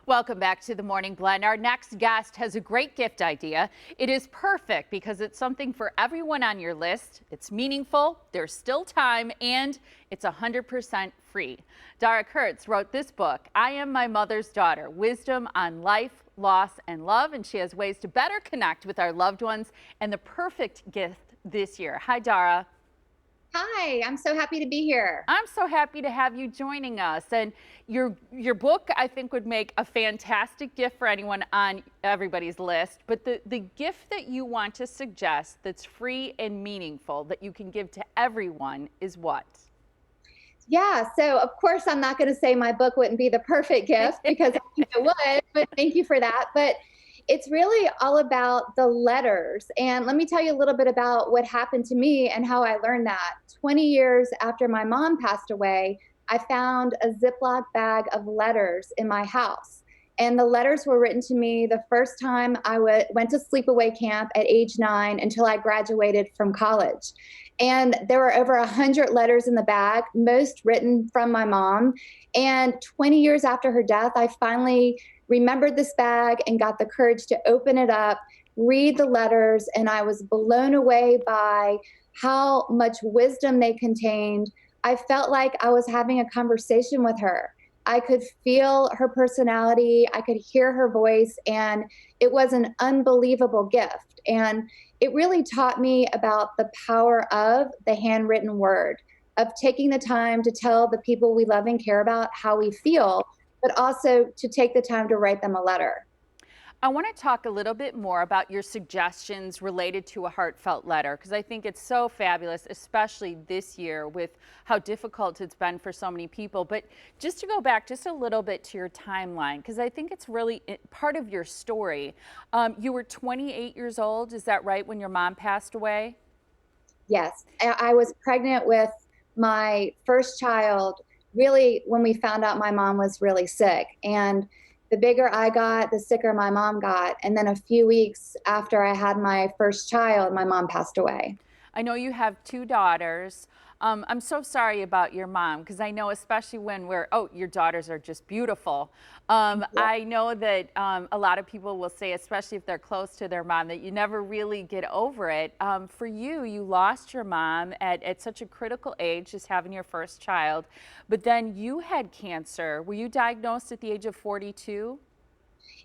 Welcome back to the Morning Blend. Our next guest has a great gift idea. It is perfect because it's something for everyone on your list. It's meaningful, there's still time, and it's 100% free. Dara Kurtz wrote this book, I Am My Mother's Daughter, Wisdom on Life, Loss, and Love, and she has ways to better connect with our loved ones and the perfect gift this year. Hi, Dara. Hi, I'm so happy to be here. I'm so happy to have you joining us. And your book, I think, would make a fantastic gift for anyone on everybody's list. But the gift that you want to suggest that's free and meaningful that you can give to everyone is what? Yeah, so of course, I'm not going to say my book wouldn't be the perfect gift because I think it would, but thank you for that. But it's really all about the letters. And let me tell you a little bit about what happened to me and how I learned that. 20 years after my mom passed away, I found a Ziploc bag of letters in my house. And the letters were written to me the first time went to sleepaway camp at age 9 until I graduated from college. And there were over 100 letters in the bag, most written from my mom. And 20 years after her death, I finally remembered this bag and got the courage to open it up, read the letters, and I was blown away by how much wisdom they contained. I felt like I was having a conversation with her. I could feel her personality, I could hear her voice, and it was an unbelievable gift. And it really taught me about the power of the handwritten word, of taking the time to tell the people we love and care about how we feel, but also to take the time to write them a letter. I want to talk a little bit more about your suggestions related to a heartfelt letter because I think it's so fabulous, especially this year with how difficult it's been for so many people. But just to go back just a little bit to your timeline, because I think it's really part of your story. You were 28 years old, is that right, when your mom passed away? Yes, I was pregnant with my first child really when we found out my mom was really sick. And the bigger I got, the sicker my mom got. And then a few weeks after I had my first child, my mom passed away. I know you have two daughters. I'm so sorry about your mom because I know, especially when your daughters are just beautiful. I know that a lot of people will say, especially if they're close to their mom, that you never really get over it. For you, you lost your mom at such a critical age, just having your first child. But then you had cancer. Were you diagnosed at the age of 42?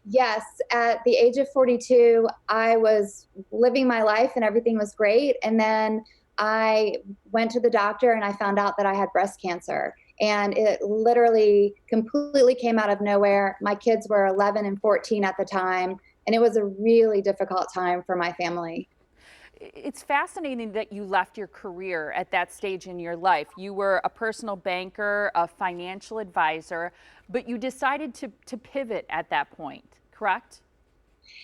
Yes, at the age of 42, I was living my life and everything was great. And then I went to the doctor and I found out that I had breast cancer. And it literally completely came out of nowhere. My kids were 11 and 14 at the time. And it was a really difficult time for my family. It's fascinating that you left your career at that stage in your life. You were a personal banker, a financial advisor, but you decided to pivot at that point, correct?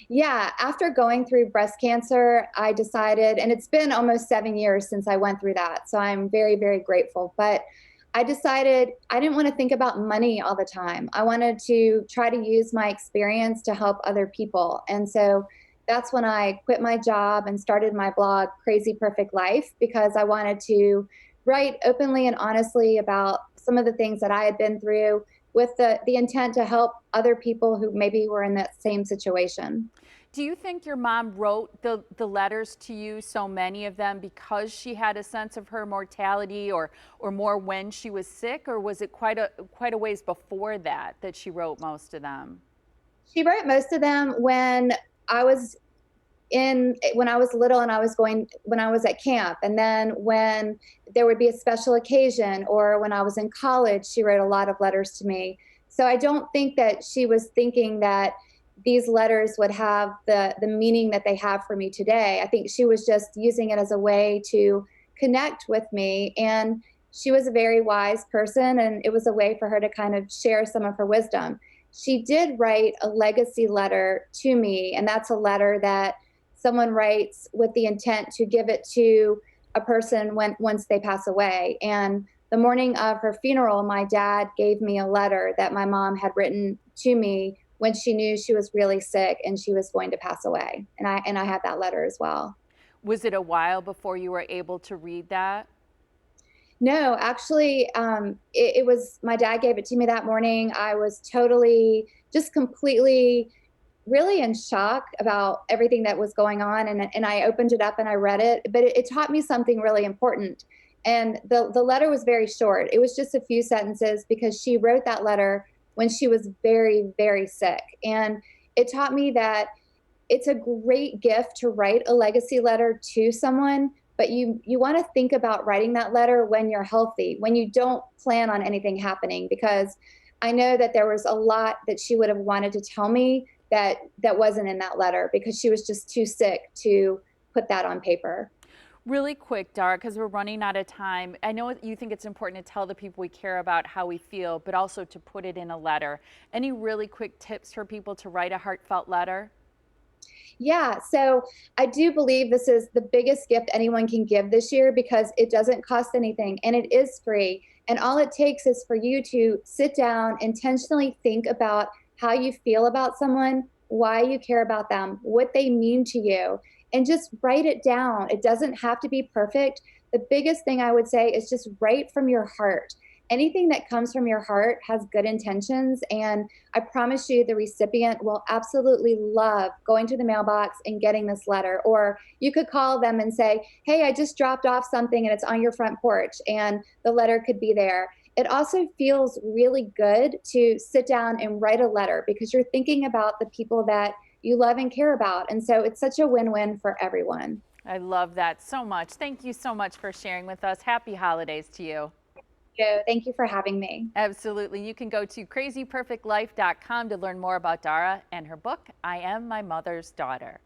Yeah, after going through breast cancer, I decided, and it's been almost 7 years since I went through that. So I'm very, very grateful. But I decided I didn't want to think about money all the time. I wanted to try to use my experience to help other people. And so that's when I quit my job and started my blog, Crazy Perfect Life, because I wanted to write openly and honestly about some of the things that I had been through with the intent to help other people who maybe were in that same situation. Do you think your mom wrote the letters to you, so many of them, because she had a sense of her mortality or more when she was sick, or was it quite a ways before that she wrote most of them? She wrote most of them I was when I was little and when I was at camp. And then when there would be a special occasion or when I was in college, she wrote a lot of letters to me. So I don't think that she was thinking that these letters would have the meaning that they have for me today. I think she was just using it as a way to connect with me. And she was a very wise person, and it was a way for her to kind of share some of her wisdom. She did write a legacy letter to me, and that's a letter that someone writes with the intent to give it to a person once they pass away. And the morning of her funeral, my dad gave me a letter that my mom had written to me when she knew she was really sick and she was going to pass away. And I had that letter as well. Was it a while before you were able to read that? No, actually, it was my dad gave it to me that morning. I was totally, just completely, really in shock about everything that was going on, and I opened it up and I read it. But it taught me something really important. And the letter was very short. It was just a few sentences because she wrote that letter when she was very, very sick. And it taught me that it's a great gift to write a legacy letter to someone, but you want to think about writing that letter when you're healthy, when you don't plan on anything happening, because I know that there was a lot that she would have wanted to tell me that wasn't in that letter because she was just too sick to put that on paper. Really quick, Dara, because we're running out of time. I know you think it's important to tell the people we care about how we feel, but also to put it in a letter. Any really quick tips for people to write a heartfelt letter? Yeah, so I do believe this is the biggest gift anyone can give this year because it doesn't cost anything and it is free. And all it takes is for you to sit down, intentionally think about how you feel about someone, why you care about them, what they mean to you, and just write it down. It doesn't have to be perfect. The biggest thing I would say is just write from your heart. Anything that comes from your heart has good intentions, and I promise you the recipient will absolutely love going to the mailbox and getting this letter. Or you could call them and say, hey, I just dropped off something and it's on your front porch, and the letter could be there. It also feels really good to sit down and write a letter because you're thinking about the people that you love and care about. And so it's such a win win for everyone. I love that so much. Thank you so much for sharing with us. Happy holidays to you. So thank you for having me. Absolutely. You can go to crazyperfectlife.com to learn more about Dara and her book, I Am My Mother's Daughter.